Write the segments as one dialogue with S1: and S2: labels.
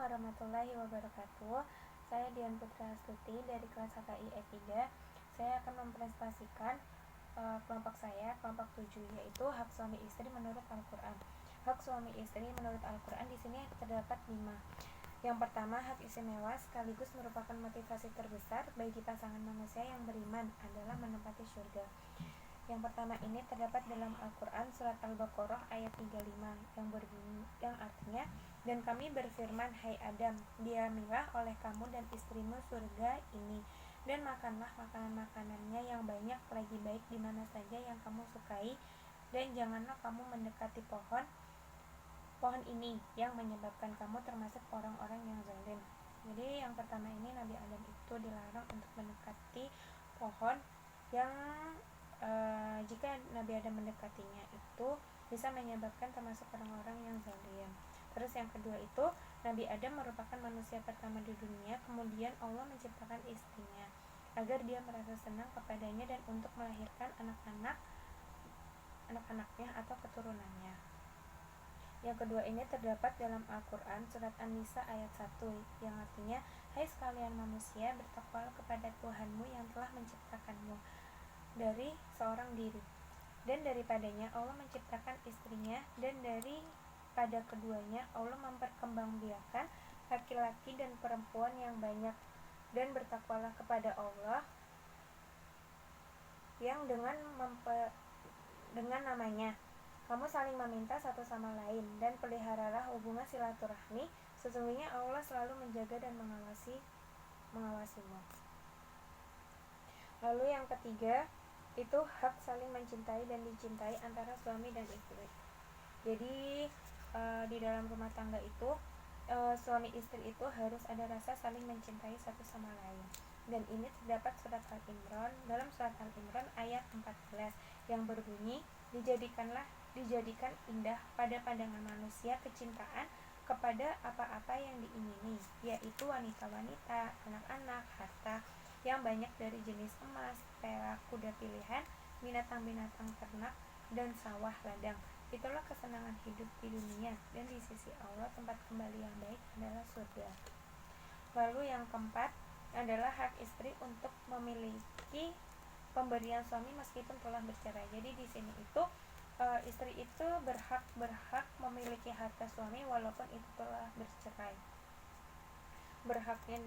S1: warahmatullahi wabarakatuh. Saya Dian Putra Astuti dari kelas HKI E3. Saya akan mempresentasikan kelompok saya, kelompok 7, yaitu hak suami istri menurut Al-Quran. Hak suami istri menurut Al-Quran di sini terdapat 5. Yang pertama, hak istimewa sekaligus merupakan motivasi terbesar bagi pasangan manusia yang beriman adalah menempati surga. Yang pertama ini terdapat dalam Al-Quran surat Al-Baqarah ayat 35 yang artinya, dan kami berfirman, hai Adam, diamilah oleh kamu dan istrimu surga ini, dan makanlah makanan-makanannya yang banyak lagi baik di mana saja yang kamu sukai, dan janganlah kamu mendekati pohon ini yang menyebabkan kamu termasuk orang-orang yang zalim. Jadi yang pertama ini Nabi Adam itu dilarang untuk mendekati pohon yang jika Nabi Adam mendekatinya itu bisa menyebabkan termasuk orang-orang yang zalim. Terus yang kedua itu, Nabi Adam merupakan manusia pertama di dunia, kemudian Allah menciptakan istrinya agar dia merasa senang kepadanya dan untuk melahirkan anak-anaknya atau keturunannya. Yang kedua ini terdapat dalam Al-Quran surat An-Nisa ayat 1 yang artinya, hai sekalian manusia, bertakwalah kepada Tuhanmu yang telah menciptakanmu dari seorang diri, dan daripadanya Allah menciptakan istrinya, dan daripada keduanya Allah memperkembangbiakan laki-laki dan perempuan yang banyak, dan bertakwalah kepada Allah yang dengan namanya kamu saling meminta satu sama lain, dan peliharalah hubungan silaturahmi, sesungguhnya Allah selalu menjaga dan mengawasimu. Lalu yang ketiga itu hak saling mencintai dan dicintai antara suami dan istri. Jadi di dalam rumah tangga itu suami istri itu harus ada rasa saling mencintai satu sama lain. Dan ini terdapat dalam surat Al-Imran ayat 14 yang berbunyi, dijadikan indah pada pandangan manusia kecintaan kepada apa-apa yang diingini, yaitu wanita-wanita, anak-anak, harta yang banyak dari jenis emas, perak, kuda pilihan, binatang-binatang ternak, dan sawah ladang. Itulah kesenangan hidup di dunia, dan di sisi Allah tempat kembali yang baik adalah surga. Lalu yang keempat adalah hak istri untuk memiliki pemberian suami meskipun telah bercerai. Jadi di sini itu istri itu berhak memiliki harta suami walaupun itu telah bercerai. Berhaknya,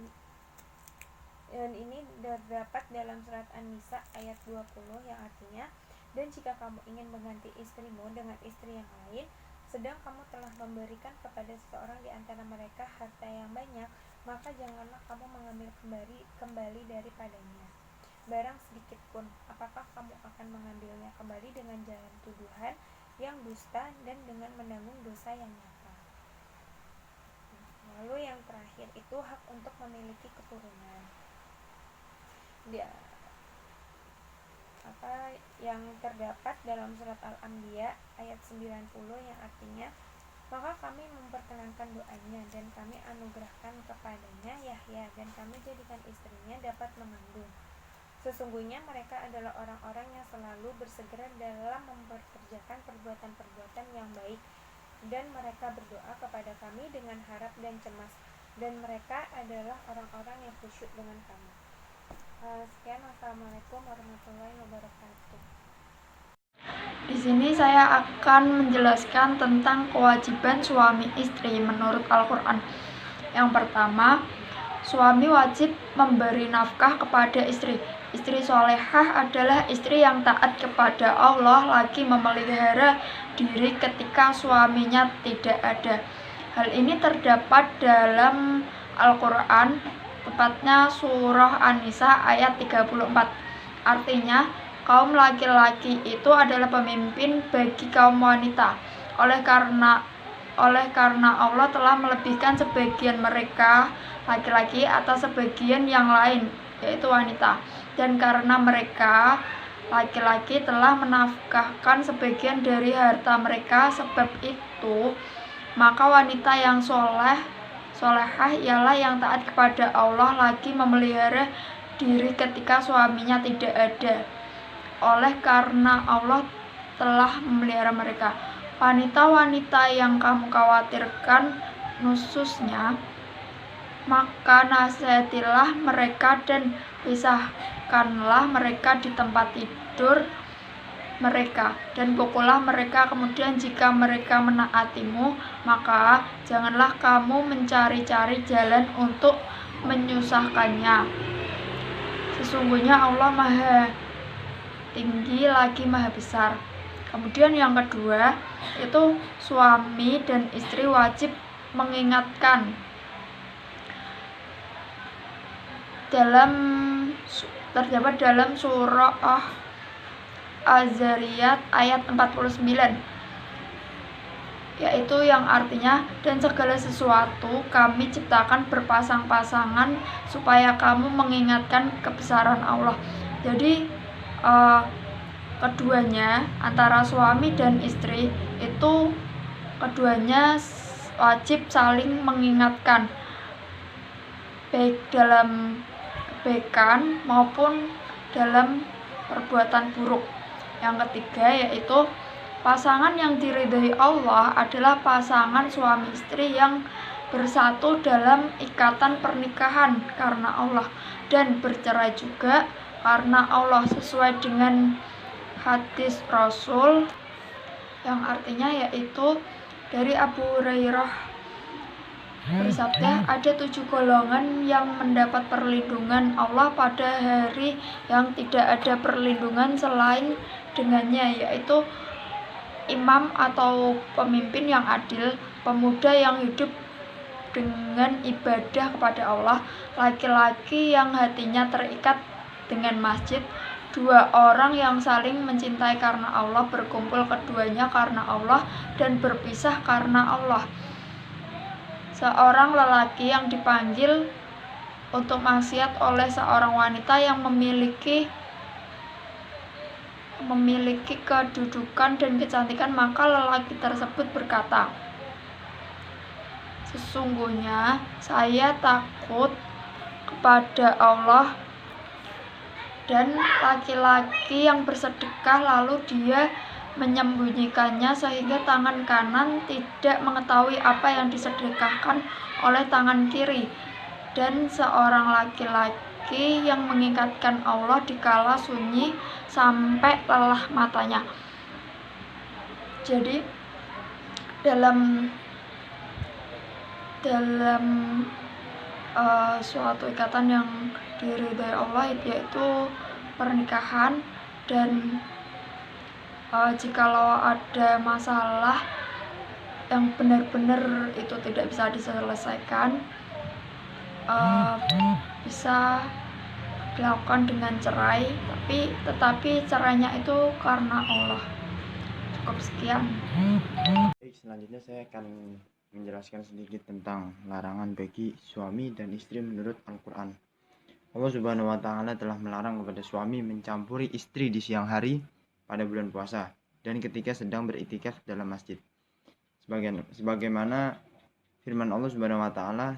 S1: dan ini terdapat dalam surat An-Nisa ayat 20 yang artinya, dan jika kamu ingin mengganti istrimu dengan istri yang lain, sedang kamu telah memberikan kepada seseorang di antara mereka harta yang banyak, maka janganlah kamu mengambil kembali daripadanya barang sedikit pun. Apakah kamu akan mengambilnya kembali dengan jalan tuduhan yang dusta dan dengan menanggung dosa yang nyata. Lalu yang terakhir itu hak untuk memiliki keturunan. Yang terdapat dalam surat Al-Anbiya ayat 90 yang artinya, maka kami memperkenankan doanya dan kami anugerahkan kepadanya Yahya, dan kami jadikan istrinya dapat mengandung. Sesungguhnya mereka adalah orang-orang yang selalu bersegera dalam memperkerjakan perbuatan-perbuatan yang baik, dan mereka berdoa kepada kami dengan harap dan cemas, dan mereka adalah orang-orang yang khusyuk dengan kami. Sekian, wassalamualaikum warahmatullahi wabarakatuh.
S2: Di sini saya akan menjelaskan tentang kewajiban suami istri menurut Al-Quran. Yang pertama, suami wajib memberi nafkah kepada istri. Istri solehah adalah istri yang taat kepada Allah lagi memelihara diri ketika suaminya tidak ada. Hal ini terdapat dalam Al-Quran, tepatnya surah An-Nisa ayat 34. Artinya, kaum laki-laki itu adalah pemimpin bagi kaum wanita. Oleh karena Allah telah melebihkan sebagian mereka laki-laki atas sebagian yang lain, yaitu wanita. Dan karena mereka laki-laki telah menafkahkan sebagian dari harta mereka, sebab itu maka wanita yang solehah ialah yang taat kepada Allah lagi memelihara diri ketika suaminya tidak ada. Oleh karena Allah telah memelihara mereka. Wanita-wanita yang kamu khawatirkan nususnya maka nasihatilah mereka dan pisahkanlah mereka di tempat tidur mereka, dan pukullah mereka. Kemudian jika mereka menaatimu, maka janganlah kamu mencari-cari jalan untuk menyusahkannya. Sesungguhnya Allah Maha Tinggi lagi Maha Besar. Kemudian yang kedua, itu suami dan istri wajib mengingatkan. Terdapat dalam surah Az-Zariyat ayat 49, yaitu yang artinya, dan segala sesuatu kami ciptakan berpasang-pasangan supaya kamu mengingatkan kebesaran Allah. Jadi keduanya, antara suami dan istri itu keduanya wajib saling mengingatkan, baik dalam kebaikan maupun dalam perbuatan buruk. Yang ketiga, yaitu pasangan yang diridhai Allah adalah pasangan suami istri yang bersatu dalam ikatan pernikahan karena Allah, dan bercerai juga karena Allah, sesuai dengan hadis Rasul yang artinya, yaitu dari Abu Hurairah bersabda, ada 7 golongan yang mendapat perlindungan Allah pada hari yang tidak ada perlindungan selain dengannya, yaitu imam atau pemimpin yang adil, pemuda yang hidup dengan ibadah kepada Allah, laki-laki yang hatinya terikat dengan masjid, 2 orang yang saling mencintai karena Allah, berkumpul keduanya karena Allah dan berpisah karena Allah. Seorang lelaki yang dipanggil untuk maksiat oleh seorang wanita yang memiliki kedudukan dan kecantikan, maka lelaki tersebut berkata, sesungguhnya saya takut kepada Allah. Dan laki-laki yang bersedekah lalu dia menyembunyikannya sehingga tangan kanan tidak mengetahui apa yang disedekahkan oleh tangan kiri. Dan seorang laki-laki yang mengingatkan Allah dikala sunyi sampai lelah matanya. Jadi dalam suatu ikatan yang diridhai Allah, yaitu pernikahan, dan jikalau ada masalah yang benar-benar itu tidak bisa diselesaikan, bisa dilakukan dengan cerai, tetapi cerainya itu karena Allah. Cukup sekian.
S3: Baik, selanjutnya saya akan menjelaskan sedikit tentang larangan bagi suami dan istri menurut Al-Quran. Allah Subhanahu wa Ta'ala telah melarang kepada suami mencampuri istri di siang hari pada bulan puasa dan ketika sedang beriktikaf dalam masjid, sebagaimana firman Allah Subhanahu wa Ta'ala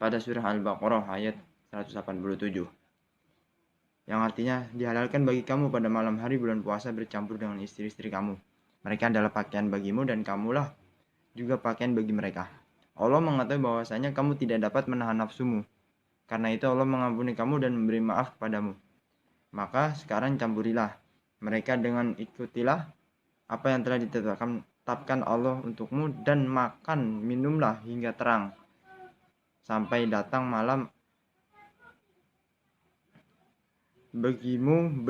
S3: pada surah Al-Baqarah ayat 187, yang artinya, dihalalkan bagi kamu pada malam hari bulan puasa bercampur dengan istri-istri kamu. Mereka adalah pakaian bagimu dan kamulah juga pakaian bagi mereka. Allah mengatakan bahwasanya kamu tidak dapat menahan nafsumu. Karena itu Allah mengampuni kamu dan memberi maaf kepadamu. Maka sekarang campurilah mereka dengan ikutilah apa yang telah ditetapkan Allah untukmu, dan makan minumlah hingga terang sampai datang malam bagimu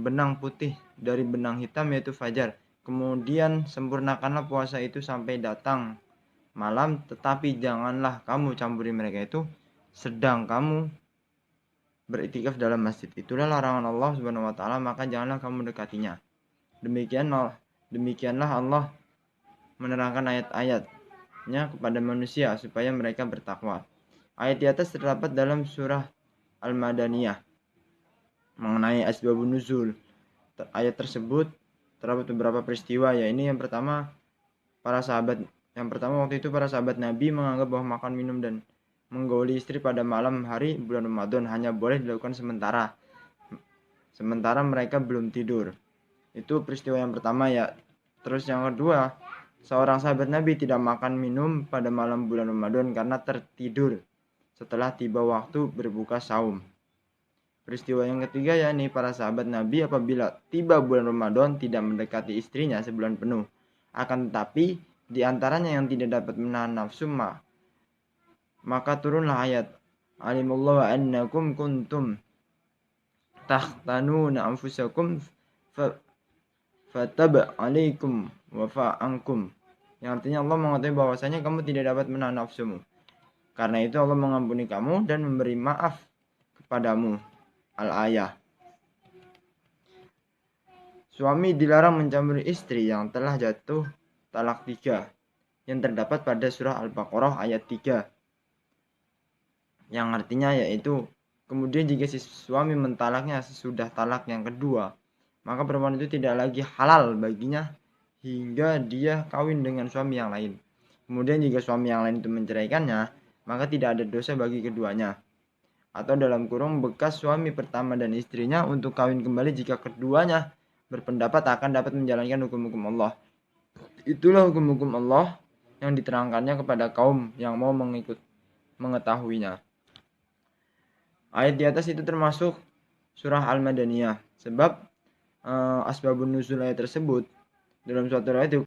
S3: benang putih dari benang hitam, yaitu fajar. Kemudian sempurnakanlah puasa itu sampai datang malam, tetapi janganlah kamu campuri mereka itu sedang kamu beriktikaf dalam masjid. Itulah larangan Allah Subhanahu wa Ta'ala, maka janganlah kamu mendekatinya. Demikianlah Allah menerangkan ayat-ayatnya kepada manusia supaya mereka bertakwa. Ayat di atas terdapat dalam surah Al-Madaniyah mengenai asbabun nuzul. Ayat tersebut terdapat beberapa peristiwa, ini yang pertama waktu itu para sahabat Nabi menganggap bahwa makan minum dan menggauli istri pada malam hari bulan Ramadan hanya boleh dilakukan sementara mereka belum tidur. Itu peristiwa yang pertama ya. Terus yang kedua, seorang sahabat Nabi tidak makan minum pada malam bulan Ramadan karena tertidur setelah tiba waktu berbuka saum. Peristiwa yang ketiga yakni para sahabat Nabi apabila tiba bulan Ramadan tidak mendekati istrinya sebulan penuh. Akan tetapi di antaranya yang tidak dapat menahan nafsu maka turunlah ayat Alimallahu annakum kuntum takhtanuna anfusakum fataba alaikum wa fa'ankum. Yang artinya Allah mengatakan bahwasanya kamu tidak dapat menahan nafsumu. Karena itu Allah mengampuni kamu dan memberi maaf kepadamu. Al-Ayah. Suami dilarang mencampuri istri yang telah jatuh talak 3 yang terdapat pada surah Al-Baqarah ayat 3. Yang artinya yaitu kemudian jika si suami mentalaknya sesudah talak yang kedua, maka perempuan itu tidak lagi halal baginya hingga dia kawin dengan suami yang lain. Kemudian jika suami yang lain itu menceraikannya, maka tidak ada dosa bagi keduanya. Atau dalam kurung bekas suami pertama dan istrinya untuk kawin kembali jika keduanya berpendapat akan dapat menjalankan hukum-hukum Allah. Itulah hukum-hukum Allah yang diterangkannya kepada kaum yang mau mengetahuinya. Ayat di atas itu termasuk surah Al-Madaniyah. Sebab asbabun nuzul ayat tersebut dalam suatu ayat